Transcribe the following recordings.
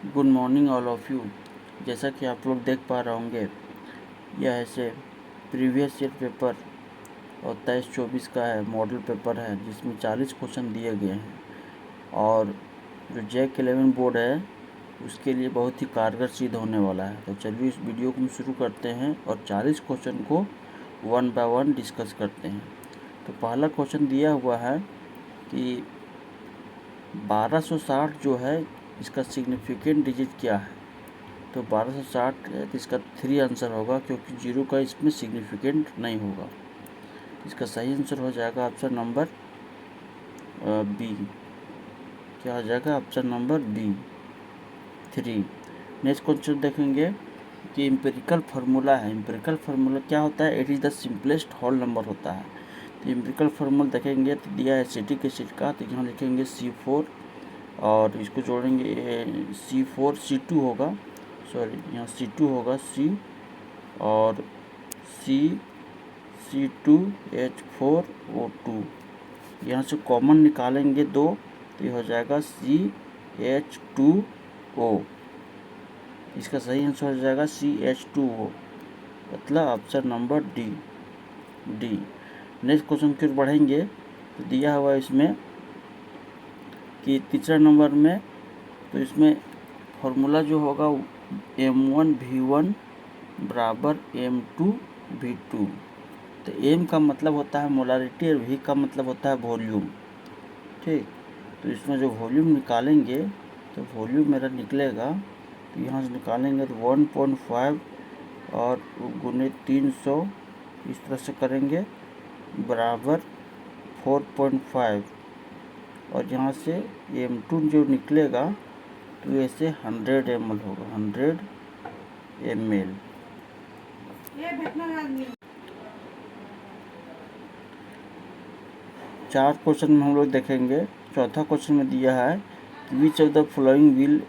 Good morning all of you. जैसा कि आप लोग देख पा रहे होंगे, यह ऐसे प्रीवियस ईयर पेपर और 23-24 का है, मॉडल पेपर है, जिसमें 40 क्वेश्चन दिए गए हैं और जो जैक 11 बोर्ड है उसके लिए बहुत ही कारगर सिद्ध होने वाला है। तो चलिए इस वीडियो को हम शुरू करते हैं और 40 क्वेश्चन को वन बाय वन डिस्कस करते हैं। तो पहला क्वेश्चन दिया हुआ है कि 1260 जो है इसका सिग्निफिकेंट डिजिट क्या है। तो 1260 है तो इसका 3 आंसर होगा, क्योंकि 0 का इसमें सिग्निफिकेंट नहीं होगा। इसका सही आंसर हो जाएगा ऑप्शन नंबर बी। क्या हो जाएगा? Option number B 3। Next question देखेंगे कि इम्पेरिकल फार्मूला है। इम्पेरिकल फार्मूला क्या होता है? It is the simplest whole number होता है। तो इम्पेरिकल फार्मूला देखेंगे तो दिया है एसिटिक एसिड का, तो यहाँ लिखेंगे C4 और इसको जोड़ेंगे C4 C2 होगा, सॉरी यहाँ C2 होगा, C और C2H4O2। यहाँ से कॉमन निकालेंगे 2 तो ये हो जाएगा CH2O। इसका सही आंसर हो जाएगा CH2O, मतलब option number D. Next question फिर बढ़ेंगे तो दिया हुआ इसमें कि तीसरा नंबर में, तो इसमें फार्मूला जो होगा M1V1 बराबर M2V2। तो M का मतलब होता है मोलारिटी और V का मतलब होता है वॉल्यूम। ठीक, तो इसमें जो वॉल्यूम निकालेंगे तो वॉल्यूम मेरा निकलेगा, तो यहाँ से निकालेंगे तो 1.5 और गुने 300 इस तरह से करेंगे बराबर 4.5 और यहाँ से M2 जो निकलेगा तो ऐसे 100 ml होगा, 100 ml। चार क्वेश्चन में हम लोग देखेंगे। चौथा क्वेश्चन में दिया है कि विच of the following will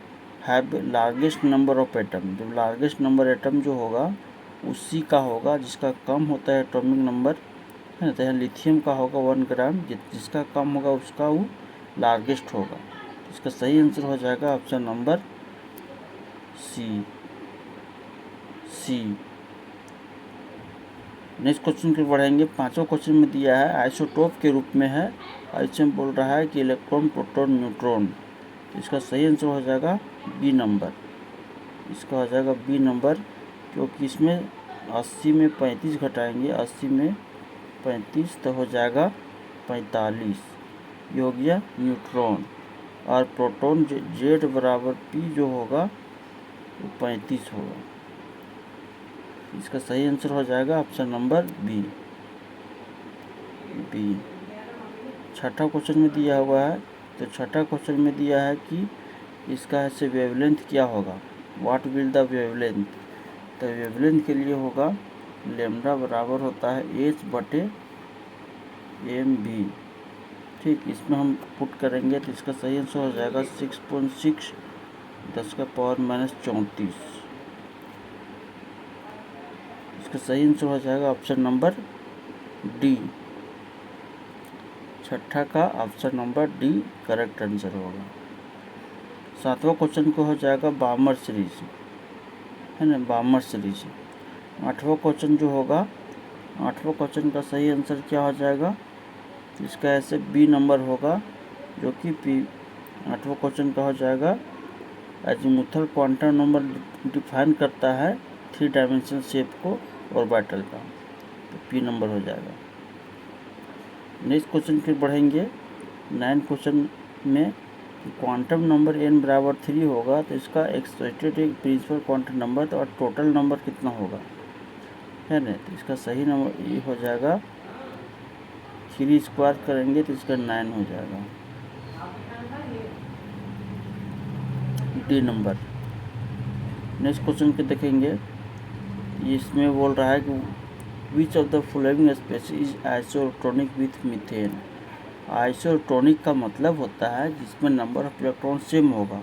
have largest number of atom. जब लार्जेस्ट नंबर एटम जो होगा उसी का होगा जिसका कम होता है एटॉमिक नंबर, है ना। तो यहाँ लिथियम का होगा 1 ग्राम, जिसका कम होगा उसका वो लार्जेस्ट होगा। इसका सही आंसर हो जाएगा option number C. Next question फिर बढ़ेंगे। पांचवा क्वेश्चन में दिया है आइसोटोप के रूप में है, और इसमें बोल रहा है कि इलेक्ट्रॉन, प्रोटॉन, न्यूट्रॉन। तो इसका सही आंसर हो जाएगा बी नंबर। इसका हो जाएगा बी नंबर, क्योंकि इसमें 80 में 35 घटाएंगे, 80 में 35 तो हो जाएगा 45। ये हो गया न्यूट्रॉन। और प्रोटॉन जेड बराबर पी जो होगा वो 35 होगा। इसका सही आंसर हो जाएगा ऑप्शन नंबर बी। छठा क्वेश्चन में दिया हुआ है, तो छठा क्वेश्चन में दिया है कि इसका ऐसे वेवलेंथ क्या होगा, व्हाट विल द वेवलेंथ। तो वेवलेंथ के लिए होगा लैम्डा बराबर होता है H/mv। ठीक, इसमें हम पुट करेंगे तो इसका सही आंसर हो जाएगा 6.6 10⁻⁻34। इसका सही आंसर हो जाएगा ऑप्शन नंबर डी। छठा का option number D correct answer होगा। सातवां क्वेश्चन को हो जाएगा बामर सीरीज, है ना, बामर सीरीज। आठवां क्वेश्चन जो होगा, आठवां क्वेश्चन का सही आंसर क्या हो जाएगा, इसका ऐसे बी नंबर होगा, जो कि पी। आठवां क्वेश्चन का हो जाएगा एजीमुथल क्वांटम नंबर डिफाइन करता है 3 डायमेंशनल शेप को ऑर्बिटल का, तो पी नंबर हो जाएगा। नेक्स्ट क्वेश्चन फिर बढ़ेंगे 9 क्वेश्चन में। क्वांटम नंबर n बराबर 3 होगा तो इसका एक्सपेक्टेड प्रिंसिपल क्वांटम नंबर तो और टोटल नंबर कितना होगा, है ना। तो इसका सही नंबर ये हो जाएगा 3 स्क्वायर करेंगे तो इसका 9 हो जाएगा, डी नंबर। नेक्स्ट क्वेश्चन के देखेंगे, इसमें बोल रहा है कि विच of the following species isotonic with methane. Isotonic का मतलब होता है जिसमें नंबर ऑफ इलेक्ट्रॉन सेम होगा।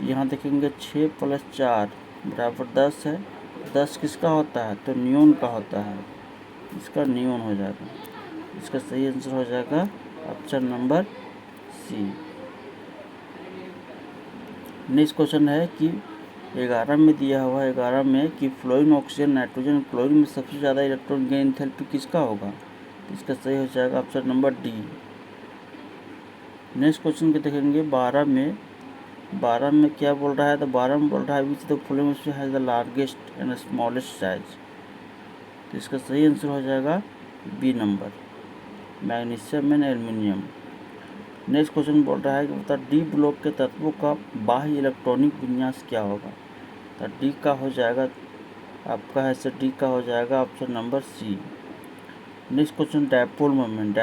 यहाँ देखेंगे 6 + 4 बराबर 10 है। 10 किसका होता है, तो नियोन का होता है, इसका नियोन हो जाएगा। इसका सही आंसर हो जाएगा option number C. Next question है कि 11 में दिया हुआ है 11 में कि फ्लोरीन ऑक्सीजन नाइट्रोजन क्लोरीन में सबसे ज़्यादा इलेक्ट्रॉन गेन एंथैल्पी किसका होगा, तो इसका सही हो जाएगा option number D. Next question को देखेंगे 12 में क्या बोल रहा है, तो 12 में बोल रहा है which the following has the largest and smallest size, तो इसका सही आंसर हो जाएगा B number, magnesium and aluminium. Next question बोल रहा है कि बता डी ब्लॉक के तत्वों का बाह्य इलेक्ट्रॉनिक विन्यास क्या होगा, तो डी का हो जाएगा आपका है सर डी का हो जाएगा option number C. Next question dipole moment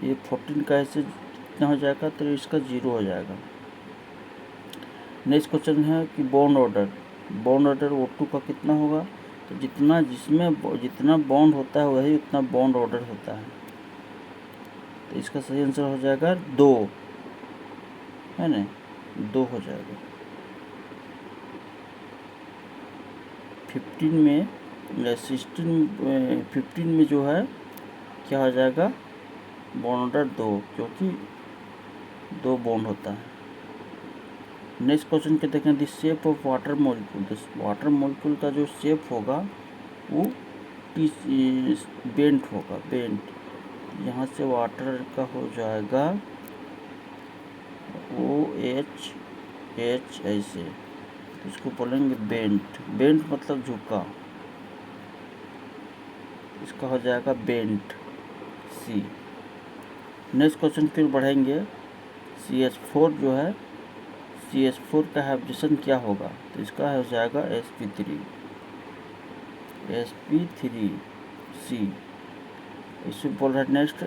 ये 14 का ऐसे कितना हो जाएगा, तो इसका 0 हो जाएगा। नेक्स्ट क्वेश्चन है कि बॉन्ड ऑर्डर O2 का कितना होगा, तो जितना बॉन्ड होता है वही उतना बॉन्ड ऑर्डर होता है, तो इसका सही आंसर हो जाएगा 2, है ना, 2 हो जाएगा। 15 में जो है क्या हो जाएगा, बॉन्ड ऑर्डर 2, क्योंकि 2 बॉन्ड होता है। नेक्स्ट क्वेश्चन के देखें the shape of water molecule का जो शेप होगा वो बेंट होगा, यहाँ से वाटर का हो जाएगा OH ऐसे, तो इसको बोलेंगे बेंट मतलब झुका, इसका हो जाएगा बेंट सी। नेक्स्ट क्वेश्चन फिर बढ़ेंगे CH4 जो है CH4 का हाइब्रिडेशन क्या होगा, तो इसका हो जाएगा sp3 सी। इसमें बोल रहा है next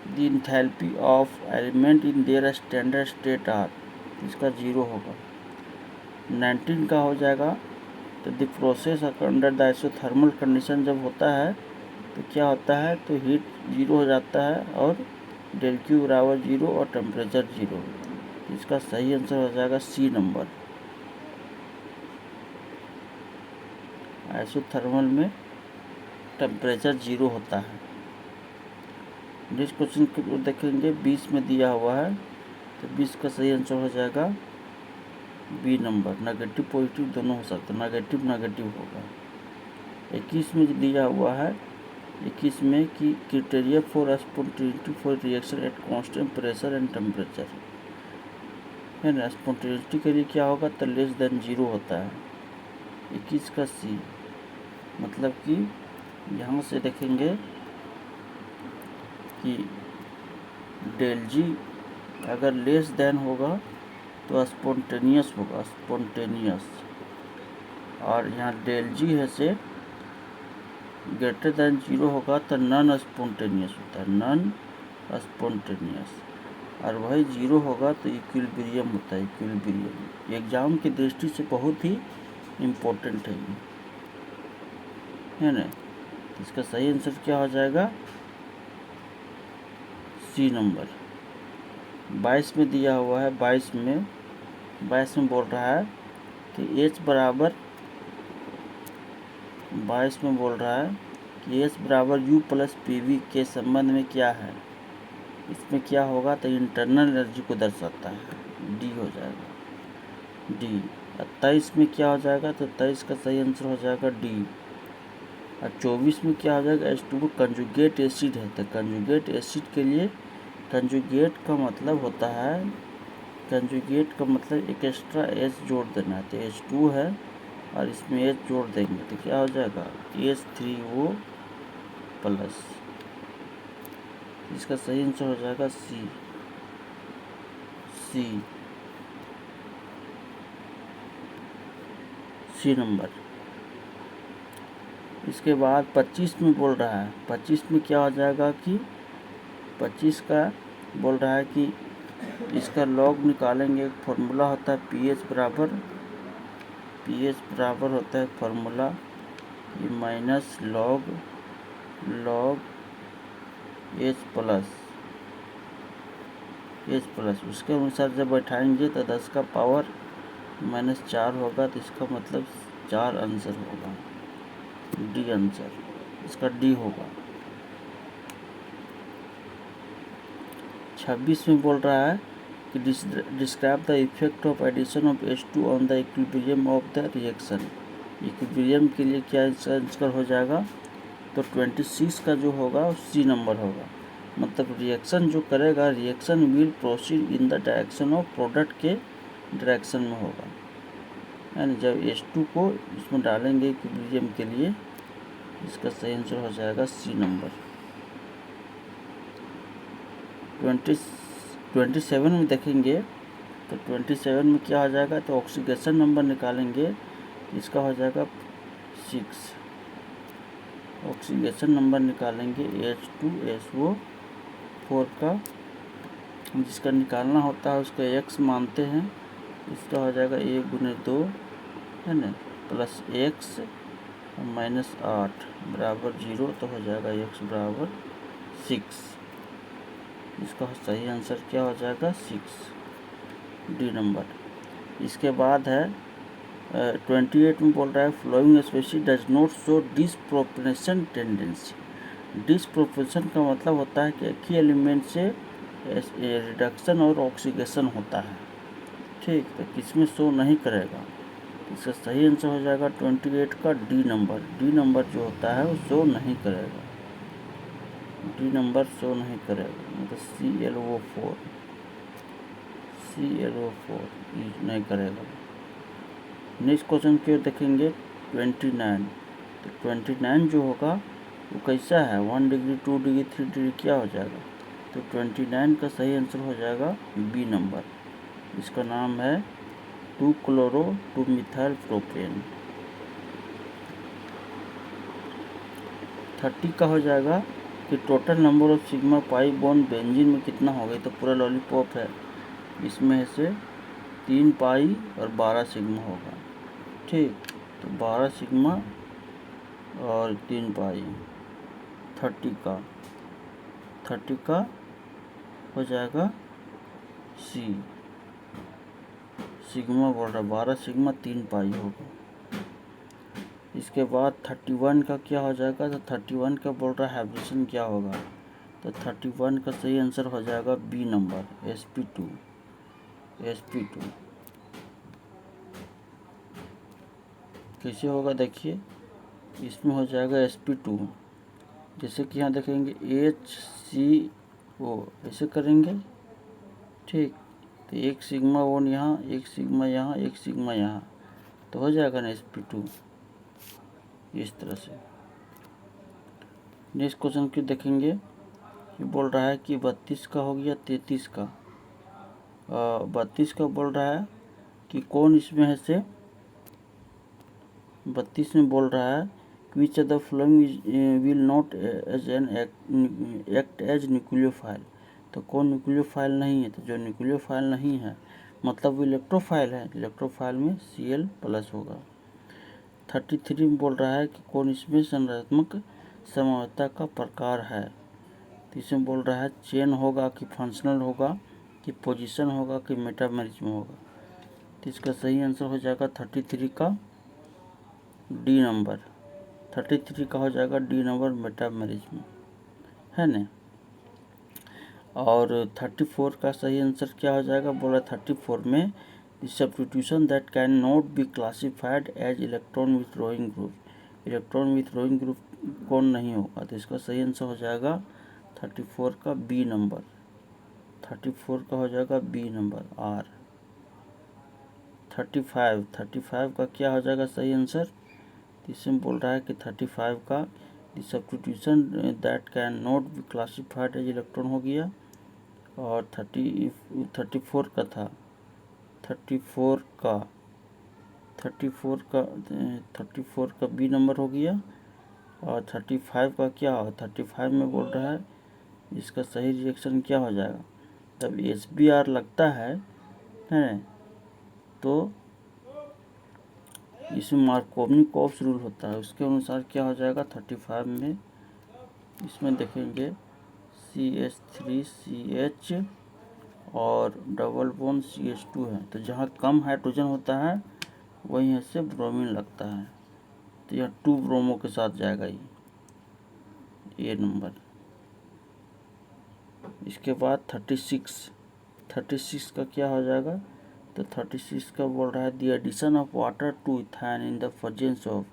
the enthalpy of element in their standard state are, इसका 0 होगा। 19 का हो जाएगा तो the process under the isothermal condition जब होता है तो क्या होता है, तो हीट 0 हो जाता है और डेल क्यू बराबर 0 और टेम्परेचर 0, इसका सही आंसर हो जाएगा सी नंबर। आइसोथर्मल में टेम्परेचर 0 होता है। नेक्स्ट क्वेश्चन को देखेंगे 20 में दिया हुआ है, तो 20 का सही आंसर हो जाएगा बी नंबर, नेगेटिव पॉजिटिव दोनों हो सकते हैं, नेगेटिव होगा। 21 में दिया हुआ है 21 में कि criteria for spontaneity for reaction at constant pressure and temperature, है ना, स्पॉन्टेनिटी के लिए क्या होगा, तो लेस देन 0 होता है। 21 का सी, मतलब कि यहाँ से देखेंगे कि डेल जी अगर लेस देन होगा तो स्पॉन्टेनियस होगा, और यहाँ डेल जी है से ग्रेटर देन 0 होगा तो नॉन स्पॉन्टेनियस होता है, और वही 0 होगा तो इक्विलिब्रियम होता है, एग्जाम की दृष्टि से बहुत ही इम्पोर्टेंट है ना। इसका सही आंसर क्या हो जाएगा, सी नंबर। 22 में दिया हुआ है 22 में बोल रहा है कि H बराबर 22 में बोल रहा है कि H बराबर U प्लस PV के संबंध में क्या है, इसमें क्या होगा, तो इंटरनल एनर्जी को दर्शाता है, डी हो जाएगा डी। 23 में क्या हो जाएगा, तो 23 का सही आंसर हो जाएगा डी। और 24 में क्या हो जाएगा, H2 कंजुगेट एसिड है, तो कंजुगेट एसिड के लिए कंजुगेट का मतलब होता है, कंजुगेट का मतलब एक एक्स्ट्रा H जोड़ देना है, तो H2 है और इसमें H जोड़ देंगे तो क्या हो जाएगा H3O प्लस, इसका सही आंसर हो जाएगा सी नंबर। इसके बाद 25 में बोल रहा है, 25 में क्या हो जाएगा कि 25 का बोल रहा है कि इसका लॉग निकालेंगे, एक फार्मूला होता है pH बराबर होता है फार्मूला ये माइनस लॉग H प्लस, उसके अनुसार जब बैठाएंगे तो 10 का पावर -4 होगा, तो इसका मतलब 4 आंसर होगा, डी आंसर, इसका डी होगा। 26 में बोल रहा है कि describe the effect of addition of H2 on the equilibrium of the reaction. Equilibrium के लिए क्या आंसर हो जाएगा, तो 26 का जो होगा सी नंबर होगा। मतलब रिएक्शन जो करेगा, reaction will proceed in the direction of product के डायरेक्शन में होगा, यानी जब H2 को इसमें डालेंगे इक्विलिब्रियम के लिए, इसका सही आंसर हो जाएगा सी नंबर। 27 में देखेंगे तो 27 में क्या हो जाएगा, तो ऑक्सीडेशन नंबर निकालेंगे, इसका हो जाएगा 6। ऑक्सीडेशन नंबर निकालेंगे H2SO4 का, जिसका निकालना होता है उसका x मानते हैं, इसका हो जाएगा 1×2 है ना, प्लस x -8 बराबर 0, तो हो जाएगा x बराबर 6। इसका सही आंसर क्या हो जाएगा, 6 डी नंबर। इसके बाद है 28 में बोल रहा है flowing species does not show disproportion tendency. Disproportion का मतलब होता है कि एक ही एलिमेंट से रिडक्शन और ऑक्सीडेशन होता है, ठीक, तो किसमें शो नहीं करेगा। इसका सही आंसर हो जाएगा 28 का डी नंबर। डी नंबर जो होता है वो शो नहीं करेगा, डी नंबर शो नहीं करेगा, मतलब ClO4 नहीं करेगा। नेक्स्ट क्वेश्चन क्यों देखेंगे 29। तो 29 जो होगा वो कैसा है, 1 डिग्री 2 डिग्री 3 डिग्री क्या हो जाएगा, तो 29 का सही आंसर हो जाएगा बी नंबर। इसका नाम है 2-chloro-2-methyl प्रोपेन। 30 का हो जाएगा कि total number of sigma pi bond benzene में कितना हो गया, तो पूरा लॉलीपॉप है, इसमें से 3 पाई और 12 सिग्मा होगा, ठीक, तो 12 सिग्मा और 3 पाई, 30 का हो जाएगा सी। सिग्मा बोल रहा है 12 सिग्मा 3 पाई होगा। इसके बाद 31 का क्या हो जाएगा, तो 31 का बोल रहा है हाइब्रिडेशन क्या होगा, तो 31 का सही आंसर हो जाएगा बी नंबर, sp2। कैसे होगा देखिए, इसमें हो जाएगा sp2, जैसे कि यहाँ देखेंगे HCO ऐसे करेंगे, ठीक, तो एक सिग्मा वन यहाँ, एक सिग्मा यहाँ, एक सिग्मा यहाँ, तो हो जाएगा ना sp2 इस तरह से। नेक्स्ट क्वेश्चन की देखेंगे, ये बोल रहा है कि 32 का हो गया 33 का, 32 का बोल रहा है कि कौन इसमें है से, 32 में बोल रहा है which of the following will not as an act as nucleophile. तो कौन न्यूक्लियोफाइल नहीं है, तो जो न्यूक्लियोफाइल नहीं है मतलब वो इलेक्ट्रोफाइल है, इलेक्ट्रोफाइल में Cl+ होगा। 33 में बोल रहा है कि कौन इसमें संरचनात्मक समवर्तता का प्रकार है, तो इसमें बोल रहा है चेन होगा कि फंक्शनल होगा कि पोजीशन होगा कि मेटामेरिज्म होगा, तो इसका सही आंसर हो जाएगा 33 का डी नंबर। 33 का हो जाएगा डी नंबर, मेटामेरिज्म है ना। और 34 का सही आंसर क्या हो जाएगा, बोला 34 में substitution that can not be classified as electron withdrawing group. Electron withdrawing group कौन नहीं होगा, तो इसका सही आंसर हो जाएगा 34 का बी नंबर। 34 का हो जाएगा बी नंबर आर। 35 का क्या हो जाएगा सही आंसर, इसमें बोल रहा है कि 35 का substitution that can not be classified as electron हो गया। और 34 का था, 34 का बी नंबर हो गया। और 35 का क्या होगा, 35 में बोल रहा है इसका सही रिएक्शन क्या हो जाएगा, जब SBr लगता है तो इसमें मार्कोवनी-कॉप्स रूल होता है, उसके अनुसार क्या हो जाएगा 35 में, इसमें देखेंगे CH3CH और डबल बॉन्ड CH2 है, तो जहाँ कम हाइड्रोजन होता है वहीं से ब्रोमीन लगता है, तो यह 2 ब्रोमो के साथ जाएगा ये नंबर। इसके बाद 36 36 का क्या हो जाएगा, तो 36 का बोल रहा है the addition of water to ethyne in the presence of,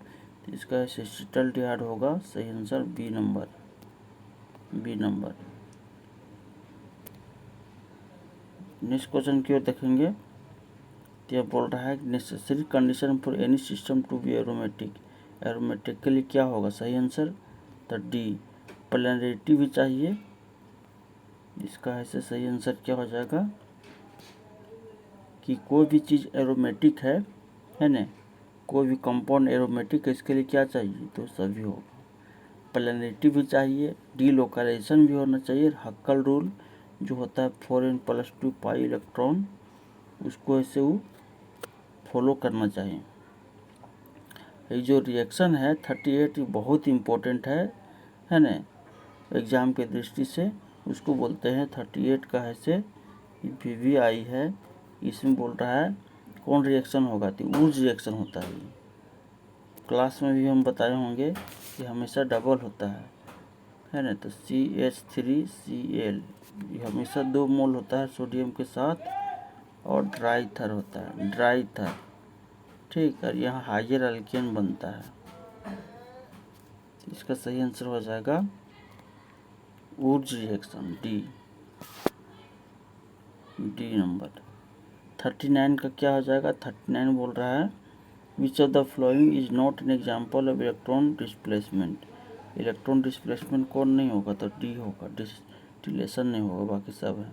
तो इसका एसिटल्डिहाइड होगा। सही answer B number, B number. Next question की ओर देखेंगे, तो यह बोल रहा है necessary condition for any system to be aromatic, aromatic के लिए क्या होगा, सही आंसर तो डी, प्लेनरिटी भी चाहिए। इसका ऐसे सही आंसर क्या हो जाएगा कि कोई भी चीज़ एरोमेटिक है ना, कोई भी कंपाउंड एरोमेटिक है, इसके लिए क्या चाहिए, तो सभी होगा। प्लेनरिटी भी चाहिए, डीलोकलाइजेशन भी होना चाहिए, हक्कल रूल जो होता है 4n+2 पाई इलेक्ट्रॉन, उसको ऐसे वो फॉलो करना चाहिए। ये जो रिएक्शन है 38 ये बहुत इम्पोर्टेंट है ना, एग्ज़ाम के दृष्टि से उसको बोलते हैं 38 का ऐसे VVI है। इसमें बोल रहा है कौन रिएक्शन होगा, तो ऊर्ज रिएक्शन होता है। क्लास में भी हम बताए होंगे कि हमेशा डबल होता है ना, तो CH3Cl ये हमेशा 2 मोल होता है सोडियम के साथ, और ड्राई थर होता है, ड्राई थर, ठीक है। यहाँ हाइयर एल्केन बनता है, इसका सही आंसर हो जाएगा ऊर्ज रिएक्शन, डी नंबर। 39 का क्या हो जाएगा, 39 बोल रहा है which of the following is not an example of electron displacement, electron displacement कौन नहीं होगा, तो डी होगा, डिस्टिलेशन नहीं होगा, बाकी सब है।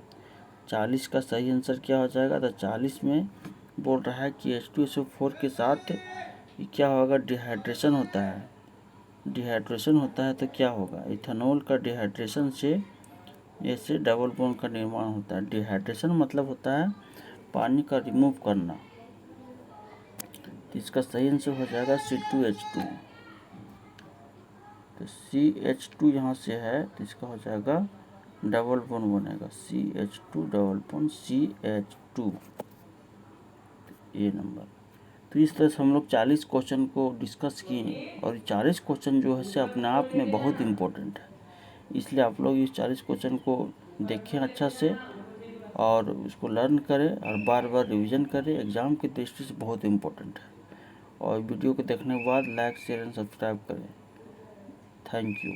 40 का सही आंसर क्या हो जाएगा, तो 40 में बोल रहा है कि H2SO4 के साथ ये क्या होगा, डिहाइड्रेशन होता है, डिहाइड्रेशन होता है तो क्या होगा, इथेनॉल का डिहाइड्रेशन से ऐसे डबल बॉन्ड का निर्माण होता है। डिहाइड्रेशन मतलब होता है पानी का रिमूव करना, तो इसका सही आंसर हो जाएगा C2H2, तो CH2 यहाँ से है तो इसका हो जाएगा डबल बॉन्ड बनेगा CH2 डबल बॉन्ड CH2, ए नंबर। तो इस तरह से हम लोग 40 क्वेश्चन को डिस्कस किए, और 40 क्वेश्चन जो है से अपने आप में बहुत इम्पोर्टेंट है, इसलिए आप लोग इस 40 क्वेश्चन को देखें अच्छा से और उसको लर्न करें और बार बार रिवीजन करें, एग्ज़ाम की दृष्टि से बहुत इम्पोर्टेंट है। और वीडियो को देखने के बाद लाइक शेयर एंड सब्सक्राइब करें। Thank you.